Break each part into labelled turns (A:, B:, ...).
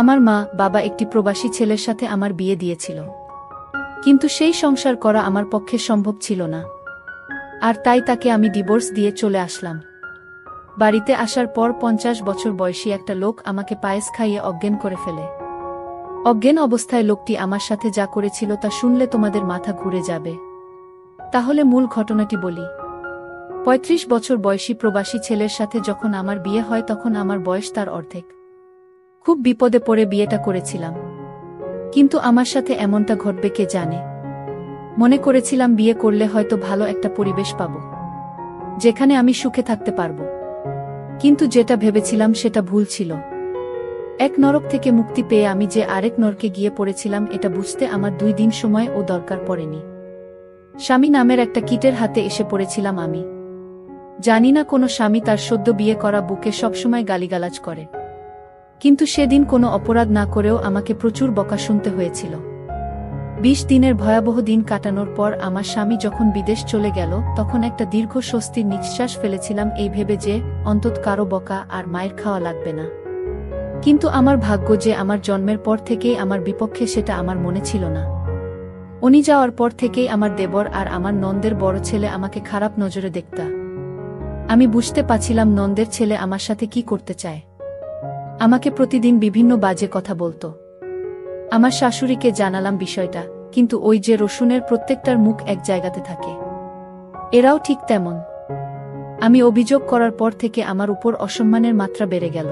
A: আমার মা বাবা একটি প্রবাসী ছেলের সাথে আমার বিয়ে দিয়েছিল, কিন্তু সেই সংসার করা আমার পক্ষে সম্ভব ছিল না, আর তাই তাকে আমি ডিভোর্স দিয়ে চলে আসলাম। বাড়িতে আসার পর 50 বছর বয়সী একটা লোক আমাকে পায়েস খাইয়ে অজ্ঞান করে ফেলে। অজ্ঞান অবস্থায় লোকটি আমার সাথে যা করেছিল তা শুনলে তোমাদের মাথা ঘুরে যাবে। তাহলে মূল ঘটনাটি বলি। 35 বছর বয়সী প্রবাসী ছেলের সাথে যখন আমার বিয়ে হয় তখন আমার বয়স তার অর্ধেক। খুব বিপদে পড়ে বিয়েটা করেছিলাম, কিন্তু আমার সাথে এমনটা ঘটবে কে জানে। মনে করেছিলাম বিয়ে করলে হয়তো ভালো একটা পরিবেশ পাব, যেখানে আমি সুখে থাকতে পারব, কিন্তু যেটা ভেবেছিলাম সেটা ভুল ছিল। এক নরক থেকে মুক্তি পেয়ে আমি যে আরেক নরকে গিয়ে পড়েছিলাম এটা বুঝতে আমার 2 দিন সময় ও দরকার পড়েনি। স্বামী নামের একটা কীটের হাতে এসে পড়েছিলাম আমি। জানি না কোনো স্বামী তার সদ্য বিয়ে করা বুকে সবসময় গালিগালাজ করে, কিন্তু সেদিন কোনো অপরাধ না করেও আমাকে প্রচুর বকা শুনতে হয়েছিল। 20 দিনের ভয়াবহ দিন কাটানোর পর আমার স্বামী যখন বিদেশ চলে গেল তখন একটা দীর্ঘ স্বস্তির নিঃশ্বাস ফেলেছিলাম এই ভেবে যে অন্তত কারো বকা আর মায়ের খাওয়া লাগবে না। কিন্তু আমার ভাগ্য যে আমার জন্মের পর থেকেই আমার বিপক্ষে সেটা আমার মনে ছিল না। উনি যাওয়ার পর থেকেই আমার দেবর আর আমার নন্দের বড় ছেলে আমাকে খারাপ নজরে দেখতা। আমি বুঝতে পারছিলাম নন্দের ছেলে আমার সাথে কি করতে চায়। আমাকে প্রতিদিন বিভিন্ন বাজে কথা বলতো। আমার শাশুড়িকে জানালাম বিষয়টা, কিন্তু ওই যে রসুনের প্রত্যেকটার মুখ এক জায়গাতে থাকে, এরাও ঠিক তেমন। আমি অভিযোগ করার পর থেকে আমার উপর অসম্মানের মাত্রা বেড়ে গেল।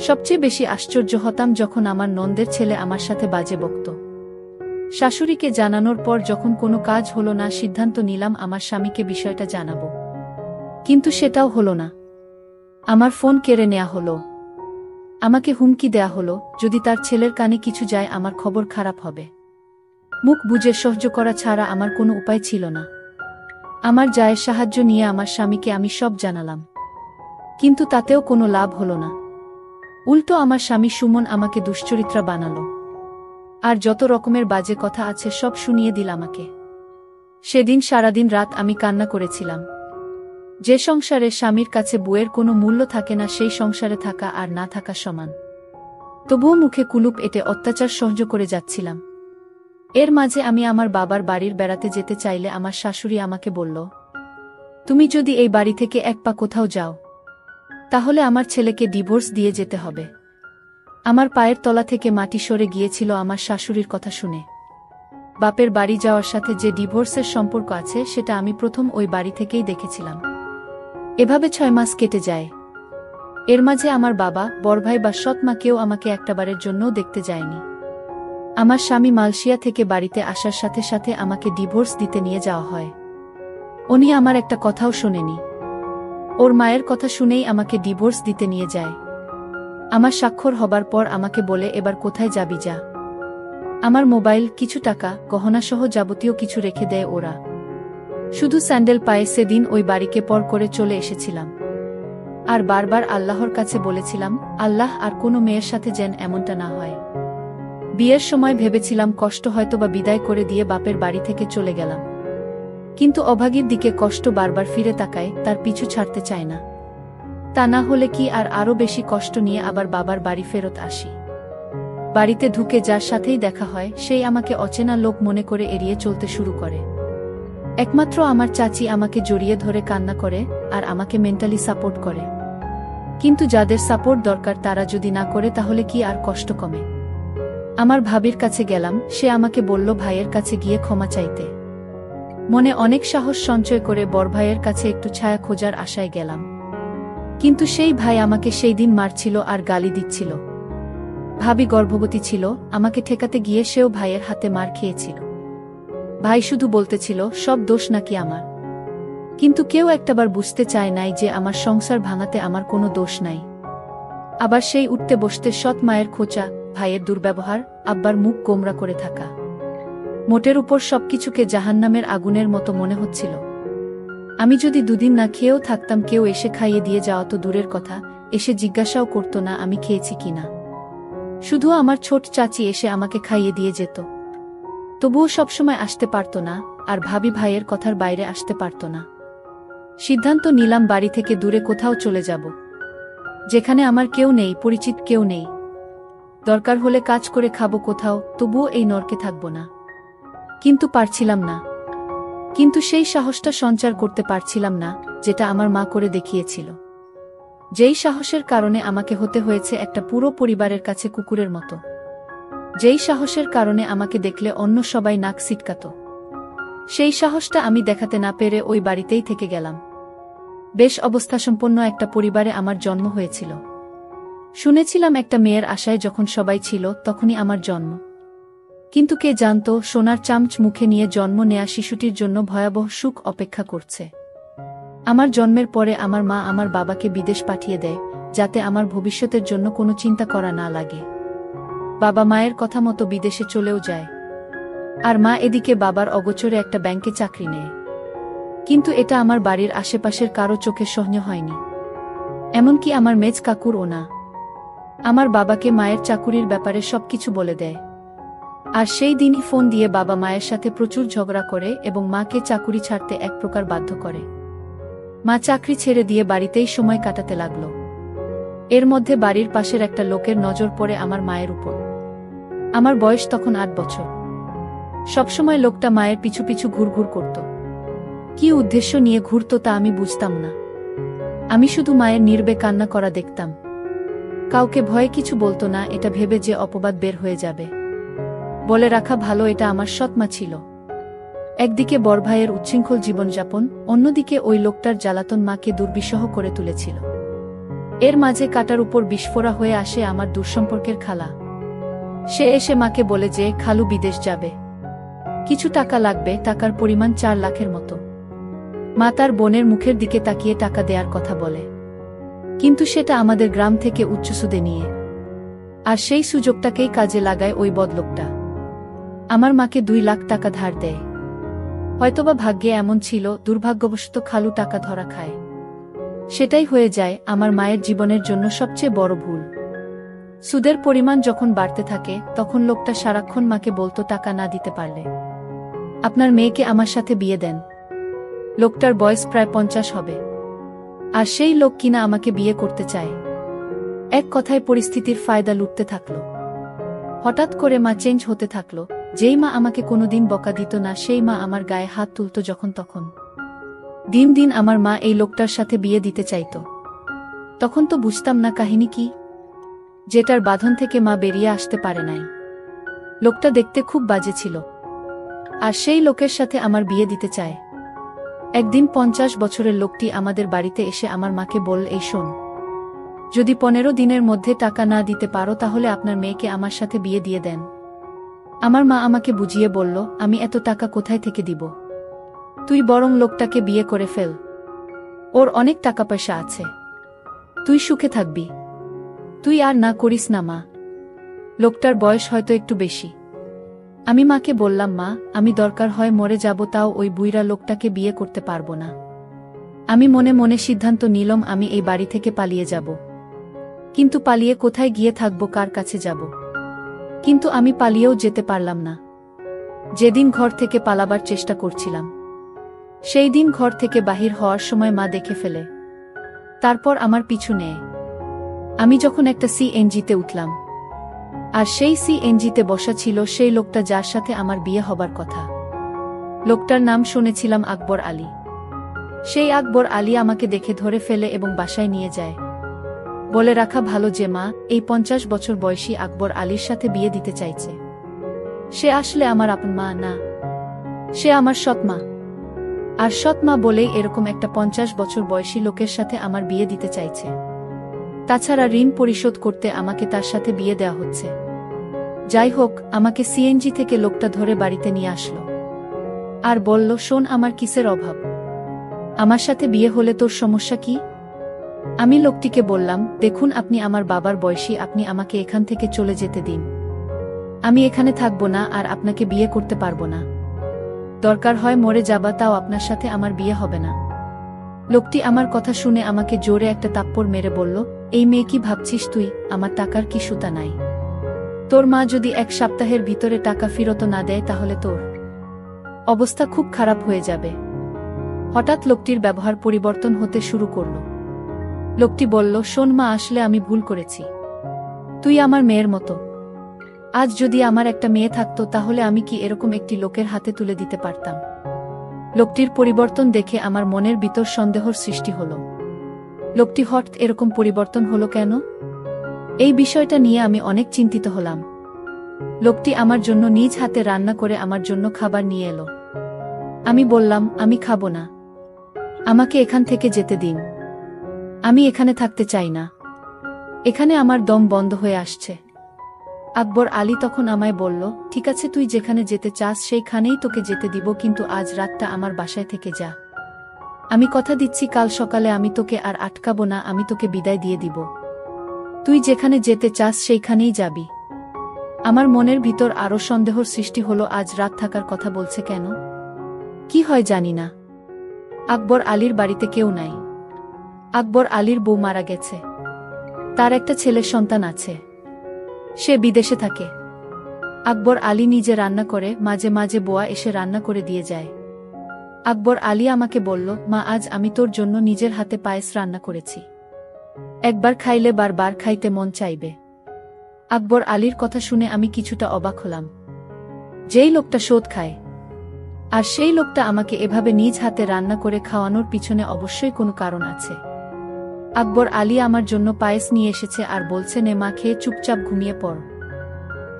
A: সবচেয়ে বেশি আশ্চর্য হতাম যখন আমার নন্দের ছেলে আমার সাথে বাজে বকত। শাশুড়িকে জানানোর পর যখন কোনো কাজ হলো না সিদ্ধান্ত নিলাম আমার স্বামীকে বিষয়টা জানাবো, কিন্তু সেটাও হলো না। আমার ফোন কেড়ে নেওয়া হলো। আমাকে হুমকি দেয়া হলো যদি তার ছেলের কানে কিছু যায় আমার খবর খারাপ হবে। মুখ বুজে সহ্য করা ছাড়া আমার কোনো উপায় ছিল না। আমার জায়ের সাহায্য নিয়ে আমার স্বামীকে আমি সব জানালাম, কিন্তু তাতেও কোনো লাভ হলো না। উল্টো আমার স্বামী সুমন আমাকে দুশ্চরিত্রা বানালো, আর যত রকমের বাজে কথা আছে সব শুনিয়ে দিল আমাকে। সেদিন সারাদিন রাত আমি কান্না করেছিলাম। যে সংসারে স্বামীর কাছে বউয়ের কোনো মূল্য থাকে না সেই সংসারে থাকা আর না থাকা সমান। তবুও মুখে কুলুপ এঁটে অত্যাচার সহ্য করে যাচ্ছিলাম। এর মাঝে আমি আমার বাবার বাড়ির বেড়াতে যেতে চাইলে আমার শাশুড়ি আমাকে বলল, তুমি যদি এই বাড়ি থেকে এক পা কোথাও যাও তাহলে আমার ছেলেকে ডিভোর্স দিয়ে যেতে হবে। আমার পায়ের তলা থেকে মাটি সরে গিয়েছিল আমার শাশুড়ির কথা শুনে। বাপের বাড়ি যাওয়ার সাথে যে ডিভোর্সের সম্পর্ক আছে সেটা আমি প্রথম ওই বাড়ি থেকেই দেখেছিলাম। এভাবে 6 মাস কেটে যায়। এর মাঝে আমার বাবা, বড়ভাই বা সৎ মা কেউ আমাকে একটাবারের জন্যও দেখতে যায়নি। আমার স্বামী মালয়েশিয়া থেকে বাড়িতে আসার সাথে সাথে আমাকে ডিভোর্স দিতে নিয়ে যাওয়া হয়। উনি আমার একটা কথাও শোনেনি। ওর মায়ের কথা শুনেই আমাকে ডিভোর্স দিতে নিয়ে যায়। আমার স্বাক্ষর হবার পর আমাকে বলে এবার কোথায় যাবি যা। আমার মোবাইল, কিছু টাকা, গহনাসহ যাবতীয় কিছু রেখে দেয় ওরা। শুধু স্যান্ডেল পায়ে সেদিন ওই বাড়িকে পর করে চলে এসেছিলাম, আর বারবার আল্লাহর কাছে বলেছিলাম, আল্লাহ আর কোনো মেয়ের সাথে যেন এমনটা না হয়। বিয়ের সময় ভেবেছিলাম কষ্ট হয়তোবা বিদায় করে দিয়ে বাপের বাড়ি থেকে চলে গেলাম, কিন্তু অভাগীর দিকে কষ্ট বারবার ফিরে তাকায়, তার পিছু ছাড়তে চায় না। তা না হলে কি আর আরো বেশি কষ্ট নিয়ে আবার বাবার বাড়ি ফেরত আসি। বাড়িতে ঢুকে যার সাথেই দেখা হয় সেই আমাকে অচেনা লোক মনে করে এড়িয়ে চলতে শুরু করে। একমাত্র আমার চাচি আমাকে জড়িয়ে ধরে কান্না করে আর আমাকে মেন্টালি সাপোর্ট করে। কিন্তু যাদের সাপোর্ট দরকার তারা যদি না করে তাহলে কি আর কষ্ট কমে? আমার ভাবির কাছে গেলাম, সে আমাকে বলল ভাইয়ের কাছে গিয়ে ক্ষমা চাইতে। মনে অনেক সাহস সঞ্চয় করে বড় ভাইয়ের কাছে একটু ছায়া খোঁজার আশায় গেলাম, কিন্তু সেই ভাই আমাকে সেই দিন মারছিল আর গালি দিচ্ছিল। ভাবি গর্ভবতী ছিল, আমাকে ঠেকাতে গিয়ে সেও ভাইয়ের হাতে মার খেয়েছিল। ভাই শুধু বলতেছিল সব দোষ নাকি আমার, কিন্তু কেউ একটাবার বুঝতে চায় নাই যে আমার সংসার ভাঙাতে আমার কোনো দোষ নাই। আবার সেই উঠতে বসতে সৎ মায়ের খোঁচা, ভাইয়ের দুর্ব্যবহার, আব্বার মুখ গোমরা করে থাকা, মোটের উপর সবকিছুকে জাহান্নামের আগুনের মতো মনে হচ্ছিল। আমি যদি 2 দিন না খেয়েও থাকতাম কেউ এসে খাইয়ে দিয়ে যাওয়া তো দূরের কথা, এসে জিজ্ঞাসাও করতো না আমি খেয়েছি কিনা। শুধু আমার ছোট চাচি এসে আমাকে খাইয়ে দিয়ে যেত। তবুও সবসময় আসতে পারত না, আর ভাবি ভাইয়ের কথার বাইরে আসতে পারত না। সিদ্ধান্ত নিলাম বাড়ি থেকে দূরে কোথাও চলে যাব, যেখানে আমার কেউ নেই, পরিচিত কেউ নেই। দরকার হলে কাজ করে খাবো কোথাও, তবুও এই নরকে থাকব না। কিন্তু পারছিলাম না। কিন্তু সেই সাহসটা সঞ্চার করতে পারছিলাম না, যেটা আমার মা করে দেখিয়েছিল। যেই সাহসের কারণে আমাকে হতে হয়েছে একটা পুরো পরিবারের কাছে কুকুরের মতো। যেই সাহসের কারণে আমাকে দেখলে অন্য সবাই নাক সিটকাত। সেই সাহসটা আমি দেখাতে না পেরে ওই বাড়িতেই থেকে গেলাম। বেশ অবস্থাসম্পন্ন একটা পরিবারে আমার জন্ম হয়েছিল। শুনেছিলাম একটা মেয়ের আশায় যখন সবাই ছিল তখনই আমার জন্ম। কিন্তু কে জানতো সোনার চামচ মুখে নিয়ে জন্ম নেয়া শিশুটির জন্য ভয়াবহ সুখ অপেক্ষা করছে। আমার জন্মের পরে আমার মা আমার বাবাকে বিদেশ পাঠিয়ে দেয়, যাতে আমার ভবিষ্যতের জন্য কোনো চিন্তা করা না লাগে। বাবা মায়ের কথা মতো বিদেশে চলেও যায়। আর মা এদিকে বাবার অগোচরে একটা ব্যাংকে চাকরি নেয়। কিন্তু এটা আমার বাড়ির আশেপাশের কারো চোখে সহ্য হয়নি, এমনকি আমার মেজ কাকুরও না। আমার বাবাকে মায়ের চাকুরির ব্যাপারে সবকিছু বলে দেয়। আর সেই দিনই ফোন দিয়ে বাবা মায়ের সাথে প্রচুর ঝগড়া করে এবং মাকে চাকুরি ছাড়তে এক প্রকার বাধ্য করে। মা চাকরি ছেড়ে দিয়ে বাড়িতেই সময় কাটাতে লাগল। এর মধ্যে বাড়ির পাশের একটা লোকের নজর পড়ে আমার মায়ের উপর। আমার বয়স তখন 8 বছর। সবসময় লোকটা মায়ের পিছু পিছু ঘুরঘুর করত। কি উদ্দেশ্য নিয়ে ঘুরত তা আমি বুঝতাম না। আমি শুধু মায়ের নীরবে কান্না করা দেখতাম। কাউকে ভয়ে কিছু বলতো না, এটা ভেবে যে অপবাদ বের হয়ে যাবে। বলে রাখা ভালো, এটা আমার সৎমা ছিল। একদিকে বড় ভাইয়ের উচ্ছৃঙ্খল জীবনযাপন, অন্যদিকে ওই লোকটার জ্বালাতন মাকে দুর্বিষহ করে তুলেছিল। এর মাঝে কাটার উপর বিস্ফোরা হয়ে আসে আমার দূরসম্পর্কের খালা। সে এসে মাকে বলে যে খালু বিদেশ যাবে, কিছু টাকা লাগবে, টাকার পরিমাণ 4 লাখের মতো। মা তার বোনের মুখের দিকে তাকিয়ে টাকা দেওয়ার কথা বলে, কিন্তু সেটা আমাদের গ্রাম থেকে উচ্চ সুদে নিয়ে। আর সেই সুযোগটাকেই কাজে লাগায় ওই বদলোকটা। আমার মাকে 2 লাখ টাকা ধার দেয়। হয়তোবা ভাগ্যে এমন ছিল, দুর্ভাগ্যবশত খালু টাকা ধরা খায়। সেটাই হয়ে যায় আমার মায়ের জীবনের জন্য সবচেয়ে বড় ভুল। সুদের পরিমাণ যখন বাড়তে থাকে তখন লোকটা সারাক্ষণ মাকে বলতো টাকা না দিতে পারলে আপনার মেয়েকে আমার সাথে বিয়ে দেন। লোকটার বয়স প্রায় 50 হবে। আর সেই লোক কিনা আমাকে বিয়ে করতে চায়। এক কথায় পরিস্থিতির ফায়দা লুটতে থাকল। হঠাৎ করে মা চেঞ্জ হতে থাকল। যেই মা আমাকে কোনোদিন বকা দিত না, সেই মা আমার গায়ে হাত তুলত যখন তখন। দিন দিন আমার মা এই লোকটার সাথে বিয়ে দিতে চাইত। তখন তো বুঝতাম না কাহিনী কি, যেটার বাঁধন থেকে মা বেরিয়ে আসতে পারে নাই। লোকটা দেখতে খুব বাজে ছিল, আর সেই লোকের সাথে আমার বিয়ে দিতে চায়। একদিন 50 বছরের লোকটি আমাদের বাড়িতে এসে আমার মাকে বলল, এই শোন, যদি 15 দিনের মধ্যে টাকা না দিতে পারো তাহলে আপনার মেয়েকে আমার সাথে বিয়ে দিয়ে দেন। আমার মা আমাকে বুঝিয়ে বলল, আমি এত টাকা কোথায় থেকে দিব? তুই বরং লোকটাকে বিয়ে করে ফেল, ওর অনেক টাকা পয়সা আছে, তুই সুখে থাকবি। তুই আর না করিস না মা। লোকটার বয়স হয়তো একটু বেশি। আমি মাকে বললাম, মা, আমি দরকার হয় মরে যাব, তাও ওই বুইড়া লোকটাকে বিয়ে করতে পারবো না। আমি মনে মনে সিদ্ধান্ত নিলাম আমি এই বাড়ি থেকে পালিয়ে যাব। কিন্তু পালিয়ে কোথায় গিয়ে থাকবো, কার কাছে যাব? কিন্তু আমি পালিয়েও যেতে পারলাম না। যেদিন ঘর থেকে পালাবার চেষ্টা করছিলাম, সেই দিন ঘর থেকে বাহির হওয়ার সময় মা দেখে ফেলে। তারপর আমার পিছু নেয়। আমি যখন একটা সিএনজিতে উঠলাম, আর সেই সিএনজিতে বসা ছিল সেই লোকটা যার সাথে আমার বিয়ে হবার কথা। লোকটার নাম শুনেছিলাম আকবর আলী। সেই আকবর আলী আমাকে দেখে ধরে ফেলে এবং বাসায় নিয়ে যায়। বলে রাখা ভালো যে মা এই 50 বছর বয়সী আকবর আলীর সাথে বিয়ে দিতে চাইছে। সে আসলে আমার আপন মা না, সে আমার সৎমা। আর সৎমা বলেই এরকম একটা 50 বছর বয়সী লোকের সাথে আমার বিয়ে দিতে চাইছে। তাছাড়া ঋণ পরিশোধ করতে আমাকে তার সাথে বিয়ে দেওয়া হচ্ছে। যাই হোক, আমাকে সিএনজি থেকে লোকটা ধরে বাড়িতে নিয়ে আসলো আর বলল, শোন, আমার কিসের অভাব? আমার সাথে বিয়ে হলে তোর সমস্যা কি? আমি লোকটিকে বললাম, দেখুন, আপনি আমার বাবার বয়সী, আপনি আমাকে এখান থেকে চলে যেতে দিন। আমি এখানে থাকবো না আর আপনাকে বিয়ে করতে পারবো না। দরকার হয় মরে যাবা, তাও আপনার সাথে আমার বিয়ে হবে না। লোকটি আমার কথা শুনে আমাকে জোরে একটা তাপ্পড় মেরে বলল, এই মেয়ে, কি ভাবছিস তুই? আমার টাকার কি সুতা নাই? তোর মা যদি 1 সপ্তাহের ভিতরে টাকা ফেরত না দেয় তাহলে তোর অবস্থা খুব খারাপ হয়ে যাবে। হঠাৎ লোকটির ব্যবহার পরিবর্তন হতে শুরু করল। লোকটি বলল, শোন মা, আসলে আমি ভুল করেছি। তুই আমার মেয়ের মতো। আজ যদি আমার একটা মেয়ে থাকতো তাহলে আমি কি এরকম একটি লোকের হাতে তুলে দিতে পারতাম? লোকটির পরিবর্তন দেখে আমার মনের ভিতর সন্দেহর সৃষ্টি হলো। লোকটি হঠাৎ এরকম পরিবর্তন হলো কেন? এই বিষয়টা নিয়ে আমি অনেক চিন্তিত হলাম। লোকটি আমার জন্য নিজ হাতে রান্না করে আমার জন্য খাবার নিয়ে এলো। আমি বললাম, আমি খাবো না, আমাকে এখান থেকে যেতে দিন, আমি এখানে থাকতে চাই না, এখানে আমার দম বন্ধ হয়ে আসছে। আকবর আলী তখন আমায় বলল, ঠিক আছে, তুই যেখানে যেতে চাস সেইখানেই তোকে যেতে দিব, কিন্তু আজ রাতটা আমার বাসায় থেকে যা। আমি কথা দিচ্ছি কাল সকালে আমি তোকে আর আটকাবো না, আমি তোকে বিদায় দিয়ে দিব। তুই যেখানে যেতে চাস সেইখানেই যাবি। আমার মনের ভিতর আরো সন্দেহর সৃষ্টি হলো, আজ রাত থাকার কথা বলছে কেন? কি হয় জানি না। আকবর আলীর বাড়িতে কেউ নাই। আকবর আলীর বউ মারা গেছে। তার একটা ছেলে সন্তান আছে, সে বিদেশে থাকে। আকবর আলী নিজে রান্না করে, মাঝে মাঝে বোয়া এসে রান্না করে দিয়ে যায়। আকবর আলী আমাকে বলল, মা, আজ আমি তোর জন্য নিজের হাতে পায়েস রান্না করেছি, একবার খাইলে বারবার খাইতে মন চাইবে। আকবর আলীর কথা শুনে আমি কিছুটা অবাক হলাম। যেই লোকটা শোধ খায়, আর সেই লোকটা আমাকে এভাবে নিজ হাতে রান্না করে খাওয়ানোর পিছনে অবশ্যই কোনো কারণ আছে। আকবর আলী আমার জন্য পায়েস নিয়ে এসেছে আর বলছে, নে মা, খেয়ে চুপচাপ ঘুমিয়ে পড়।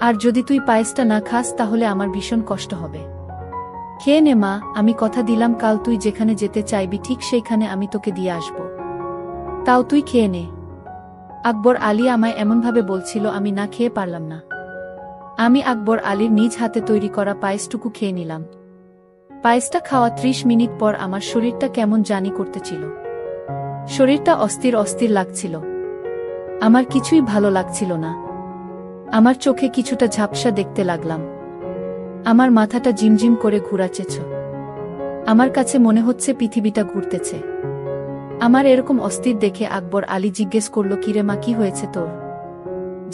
A: আর যদি তুই পায়েসটা না খাস তাহলে আমার ভীষণ কষ্ট হবে। খেয়ে নে মা, আমি কথা দিলাম কাল তুই যেখানে যেতে চাইবি ঠিক সেইখানে আমি তোকে দিয়ে আসব। তাও তুই খেয়ে নে। আকবর আলী আমায় এমনভাবে বলছিল, আমি না খেয়ে পারলাম না। আমি আকবর আলীর নিজ হাতে তৈরি করা পায়েসটুকু খেয়ে নিলাম। পায়েসটা খাওয়া 30 মিনিট পর আমার শরীরটা কেমন জানি করতেছিল। শরীরটা অস্থির অস্থির লাগছিল। আমার কিছুই ভালো লাগছিল না। আমার চোখে কিছুটা ঝাপসা দেখতে লাগলাম। আমার মাথাটা ঝিমঝিম করে ঘুরাচ্ছে। আমার কাছে মনে হচ্ছে পৃথিবীটা ঘুরতেছে। আমার এরকম অস্থির দেখে আকবর আলী জিজ্ঞেস করল, কিরে মা, কি হয়েছে তোর?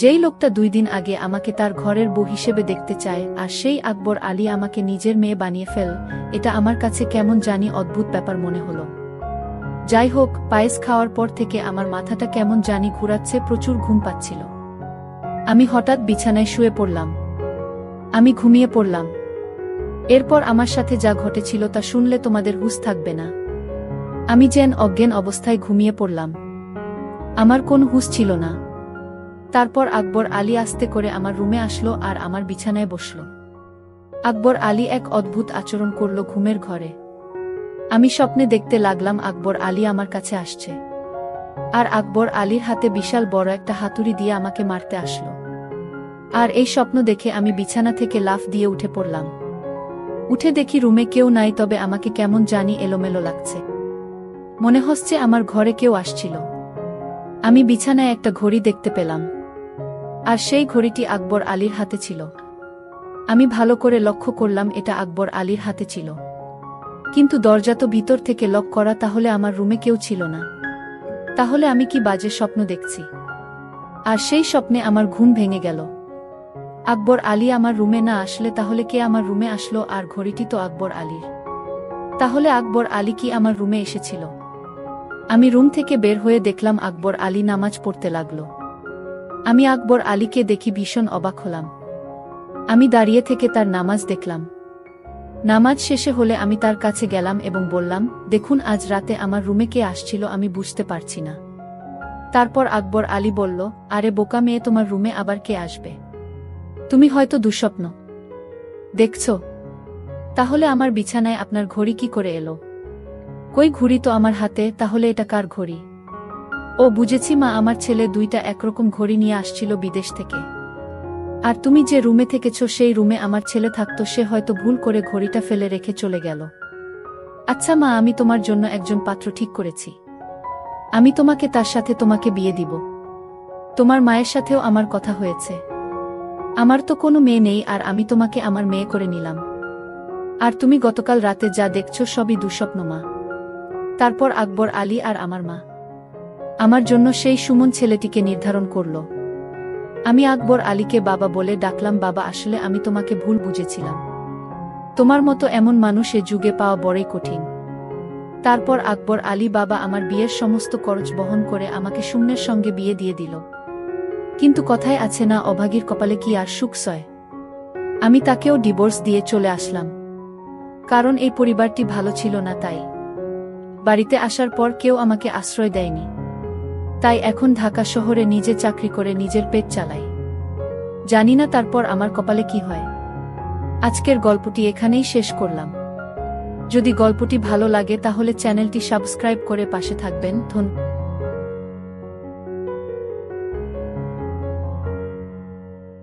A: যেই লোকটা 2 দিন আগে আমাকে তার ঘরের বউ হিসেবে দেখতে চায়, আর সেই আকবর আলী আমাকে নিজের মেয়ে বানিয়ে ফেল, এটা আমার কাছে কেমন জানি অদ্ভুত ব্যাপার মনে হলো। যাই হোক, পায়েস খাওয়ার পর থেকে আমার মাথাটা কেমন জানি ঘুরাচ্ছে, প্রচুর ঘুম পাচ্ছিল। আমি হঠাৎ বিছানায় শুয়ে পড়লাম। আমি ঘুমিয়ে পড়লাম। এরপর আমার সাথে যা ঘটেছিল তা শুনলে তোমাদের হুঁশ থাকবে না। আমি যেন অজ্ঞান অবস্থায় ঘুমিয়ে পড়লাম। আমার কোনো হুঁশ ছিল না। তারপর আকবর আলী আস্তে করে আমার রুমে আসলো আর আমার বিছানায় বসল। আকবর আলী এক অদ্ভুত আচরণ করল ঘুমের ঘরে। আমি স্বপ্নে দেখতে লাগলাম আকবর আলী আমার কাছে আসছে, আর আকবর আলীর হাতে বিশাল বড় একটা হাতুড়ি দিয়ে আমাকে মারতে আসলো। আর এই স্বপ্ন দেখে আমি বিছানা থেকে লাফ দিয়ে উঠে পড়লাম। উঠে দেখি রুমে কেউ নাই, তবে আমাকে কেমন জানি এলোমেলো লাগছে। মনে হচ্ছে আমার ঘরে কেউ আসছিল। আমি বিছানায় একটা ঘড়ি দেখতে পেলাম, আর সেই ঘড়িটি আকবর আলীর হাতে ছিল। আমি ভালো করে লক্ষ্য করলাম এটা আকবর আলীর হাতে ছিল, কিন্তু দরজা তো ভিতর থেকে লক করা, তাহলে আমার রুমে কেউ ছিল না। তাহলে আমি কি বাজে স্বপ্ন দেখছি? আর সেই স্বপ্নে আমার ঘুম ভেঙে গেল। আকবর আলী আমার রুমে না আসলে তাহলে কে আমার রুমে আসলো? আর ঘড়িটি তো আকবর আলীর। তাহলে আকবর আলী কি আমার রুমে এসেছিল? আমি রুম থেকে বের হয়ে দেখলাম আকবর আলী নামাজ পড়তে লাগলো। আমি আকবর আলীকে দেখি ভীষণ অবাক হলাম। আমি দাঁড়িয়ে থেকে তার নামাজ দেখলাম। নামাজ শেষে হলে আমি তার কাছে গেলাম এবং বললাম, দেখুন, আজ রাতে আমার রুমে কে আসছিল আমি বুঝতে পারছি না। তারপর আকবর আলী বলল, আরে বোকা মেয়ে, তোমার রুমে আবার কে আসবে? তুমি হয়তো দুঃস্বপ্ন দেখছ। তাহলে আমার বিছানায় আপনার ঘড়ি কি করে এলো? কই, ঘড়ি তো আমার হাতে, তাহলে এটা কার ঘড়ি? ও বুঝেছি মা, আমার ছেলে 2টা একরকম ঘড়ি নিয়ে আসছিল বিদেশ থেকে। আর তুমি যে রুমে থেকেছ সেই রুমে আমার ছেলে থাকতো, সে হয়তো ভুল করে ঘড়িটা ফেলে রেখে চলে গেল। আচ্ছা মা, আমি তোমার জন্য একজন পাত্র ঠিক করেছি। আমি তোমাকে তার সাথে তোমাকে বিয়ে দিব। তোমার মায়ের সাথেও আমার কথা হয়েছে। আমার তো কোনো মেয়ে নেই, আর আমি তোমাকে আমার মেয়ে করে নিলাম। আর তুমি গতকাল রাতে যা দেখছো সবই দুঃস্বপ্ন মা। তারপর আকবর আলী আর আমার মা আমার জন্য সেই সুমন ছেলেটিকে নির্ধারণ করল। আমি আকবর আলীকে বাবা বলে ডাকলাম। বাবা, আসলে আমি তোমাকে ভুল বুঝেছিলাম। তোমার মতো এমন মানুষ এ যুগে পাওয়া বড়ই কঠিন। তারপর আকবর আলী বাবা আমার বিয়ের সমস্ত খরচ বহন করে আমাকে সুমনের সঙ্গে বিয়ে দিয়ে দিল। কিন্তু কথায় আছে না, অভাগীর কপালে কি আর সুখ সয়। আমি তাকেও ডিভোর্স দিয়ে চলে আসলাম, কারণ এই পরিবারটি ভালো ছিল না। তাই বাড়িতে আসার পর কেউ আমাকে আশ্রয় দেয়নি। তাই এখন ঢাকা শহরে নিজে চাকরি করে নিজের পেট চালাই। জানি না তারপর আমার কপালে কি হয়। আজকের গল্পটি এখানেই শেষ করলাম। যদি গল্পটি ভালো লাগে তাহলে চ্যানেলটি সাবস্ক্রাইব করে পাশে থাকবেন। ধন্যবাদ।